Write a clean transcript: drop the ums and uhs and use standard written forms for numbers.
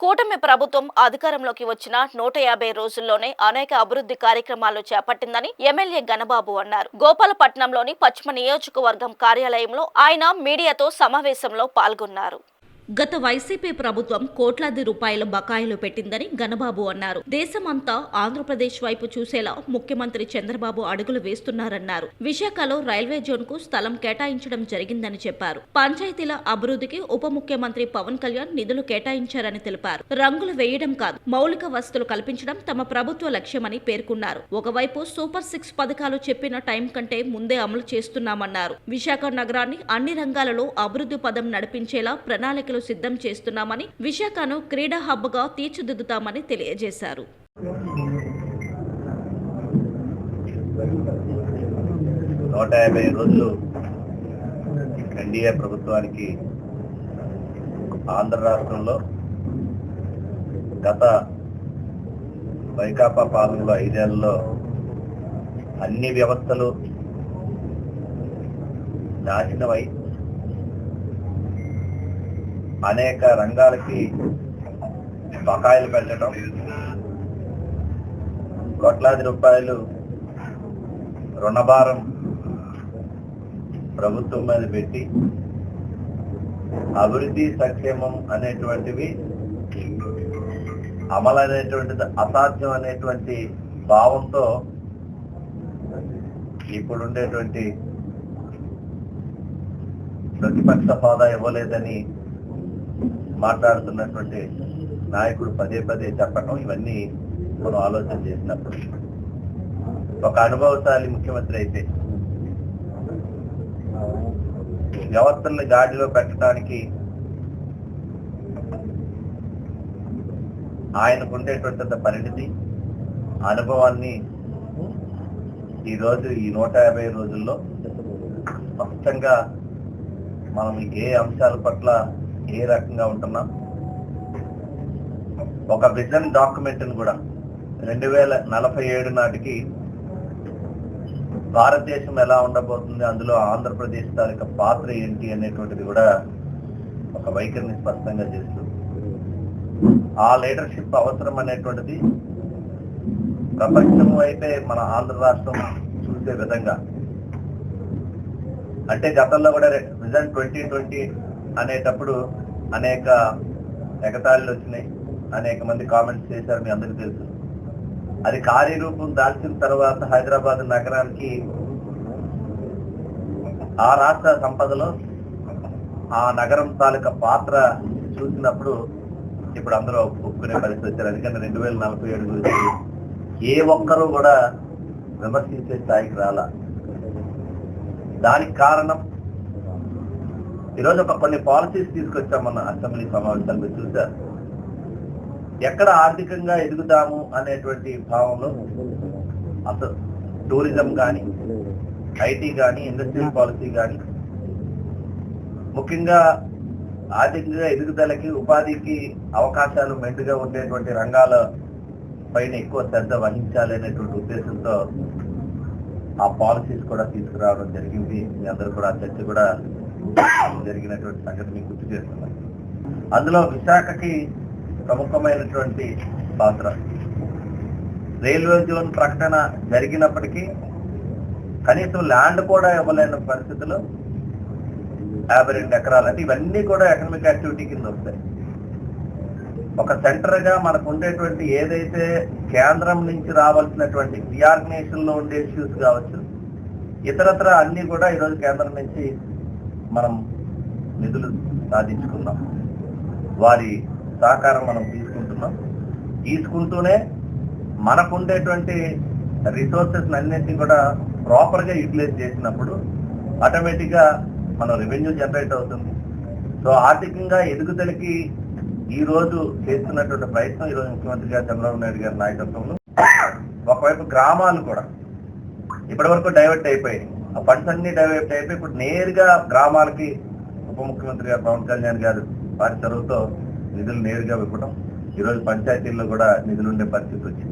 కూటమి ప్రభుత్వం అధికారంలోకి వచ్చిన 150 రోజుల్లోనే అనేక అభివృద్ధి కార్యక్రమాలు చేపట్టిందని ఎమ్మెల్యే గణబాబు అన్నారు. గోపాలపట్నంలోని పశ్చిమ నియోజకవర్గం కార్యాలయంలో ఆయన మీడియాతో సమావేశంలో పాల్గొన్నారు. గత వైసీపీ ప్రభుత్వం కోట్లాది రూపాయల బకాయిలు పెట్టిందని గణబాబు అన్నారు. దేశమంతా ఆంధ్రప్రదేశ్ వైపు చూసేలా ముఖ్యమంత్రి చంద్రబాబు అడుగులు వేస్తున్నారన్నారు. విశాఖలో రైల్వే జోన్ కు స్థలం కేటాయించడం జరిగిందని చెప్పారు. పంచాయతీల అభివృద్ధికి ఉప ముఖ్యమంత్రి పవన్ కళ్యాణ్ నిధులు కేటాయించారని తెలిపారు. రంగులు వేయడం కాదు, మౌలిక వసతులు కల్పించడం తమ ప్రభుత్వ లక్ష్యమని పేర్కొన్నారు. ఒకవైపు సూపర్ 6 పథకాలు చెప్పిన టైం కంటే ముందే అమలు చేస్తున్నామన్నారు. విశాఖ నగరాన్ని అన్ని రంగాలలో అభివృద్ధి పదం నడిపించేలా ప్రణాళికలు సిద్ధం చేస్తున్నామని, విశాఖను క్రీడా హబ్ గా తీర్చిదిద్దుతామని తెలియజేశారు. 150 రోజులు ఎన్డీఏ ప్రభుత్వానికి ఆంధ్ర రాష్ట్రంలో గత వైకాపా పాలనలో 5 ఏళ్లలో అన్ని వ్యవస్థలు నాశనమై అనేక రంగాలకి బకాయిలు పెట్టడం, కోట్లాది రూపాయలు రుణభారం ప్రభుత్వం మీద పెట్టి అభివృద్ధి సంక్షేమం అనేటువంటివి అమలు అనేటువంటిది అసాధ్యం అనేటువంటి భావంతో ఇప్పుడుండేటువంటి ప్రతిపక్ష హోదా ఇవ్వలేదని మాట్లాడుతున్నటువంటి నాయకుడు పదే పదే చెప్పటం, ఇవన్నీ మనం ఆలోచన చేసినప్పుడు ఒక అనుభవశాలి ముఖ్యమంత్రి అయితే వ్యవస్థల్ని గాడిలో పెట్టడానికి ఆయనకు ఉండేటువంటి పరిణితి, అనుభవాన్ని ఈరోజు ఈ 150 రోజుల్లో స్పష్టంగా మనం ఏ అంశాల పట్ల ఏ రకంగా ఉంటున్నాం, ఒక విజన్ డాక్యుమెంట్ ను కూడా 2047 నాటికి భారతదేశం ఎలా ఉండబోతుంది, అందులో ఆంధ్రప్రదేశ్ తాలూకా పాత్ర ఏంటి అనేటువంటిది కూడా ఒక వైఖరిని స్పష్టంగా చేస్తూ ఆ లీడర్షిప్ అవసరం అనేటువంటిది ప్రపంచం అయితే మన ఆంధ్ర రాష్ట్రం చూసే విధంగా, అంటే గతంలో కూడా విజన్ 2020 అనేటప్పుడు అనేక ఎగతాళిలు వచ్చినాయి, అనేక మంది కామెంట్స్ చేశారు, మీ అందరికీ తెలుసు. అది కార్యరూపం దాల్చిన తర్వాత హైదరాబాద్ నగరానికి ఆ రాష్ట్ర సంపదలో ఆ నగరం తాలూకా పాత్ర చూసినప్పుడు ఇప్పుడు అందరూ ఒప్పుకునే పరిస్థితి వచ్చారు. అందుకని 2047 గురించి ఏ ఒక్కరూ కూడా విమర్శించే స్థాయికి రాలా. దానికి కారణం ఈరోజు కొన్ని పాలసీస్ తీసుకొచ్చామన్న అసెంబ్లీ సమావేశాలు మీరు చూశారు. ఎక్కడ ఆర్థికంగా ఎదుగుతాము అనేటువంటి భావంలో అసలు టూరిజం కానీ, ఐటీ కానీ, ఇండస్ట్రియల్ పాలసీ కానీ, ముఖ్యంగా ఆర్థికంగా ఎదుగుదలకి ఉపాధికి అవకాశాలు మెండుగా ఉండేటువంటి రంగాల పైన ఎక్కువ శ్రద్ధ వహించాలి అనేటువంటి ఉద్దేశంతో ఆ పాలసీస్ కూడా తీసుకురావడం జరిగింది. మీ అందరూ కూడా చర్చ కూడా జరిగినటువంటి సంగతి మీకు గుర్తు చేస్తున్నారు. అందులో విశాఖకి ప్రముఖమైనటువంటి పాత్ర. రైల్వే జోన్ ప్రకటన జరిగినప్పటికీ కనీసం ల్యాండ్ కూడా ఇవ్వలేని పరిస్థితుల్లో 52 ఎకరాలు, అంటే ఇవన్నీ కూడా ఎకనామిక్ యాక్టివిటీ కింద వస్తాయి. ఒక సెంటర్ గా మనకు ఉండేటువంటి ఏదైతే కేంద్రం నుంచి రావాల్సినటువంటి రీఆర్గనైజేషన్ లో ఉండే ఇష్యూస్ కావచ్చు, ఇతరత్ర అన్ని కూడా ఈరోజు కేంద్రం నుంచి మనం నిధులు సాధించుకున్నాం, వారి సహకారం మనం తీసుకుంటూనే మనకు ఉండేటువంటి రిసోర్సెస్ అన్నింటినీ కూడా ప్రాపర్ గా యూటిలైజ్ చేసినప్పుడు ఆటోమేటిక్ గా మనం రెవెన్యూ జనరేట్ అవుతుంది. సో ఆర్థికంగా ఎదుగుదలకి ఈ రోజు చేస్తున్నటువంటి ప్రయత్నం ఈరోజు ముఖ్యమంత్రి గారు చంద్రబాబు నాయుడు గారి నాయకత్వంలో ఒకవైపు గ్రామాలు కూడా ఇప్పటి వరకు డైవర్ట్ అయిపోయాయి, ఆ ఫండ్స్ అన్ని డైవర్ట్ అయిపోయి ఇప్పుడు నేరుగా గ్రామాలకి ఉప ముఖ్యమంత్రి గారు పవన్ కళ్యాణ్ గారు వారి చొరవతో నిధులు నేరుగా ఇవ్వడం, ఈరోజు పంచాయతీల్లో కూడా నిధులు ఉండే పరిస్థితి వచ్చింది.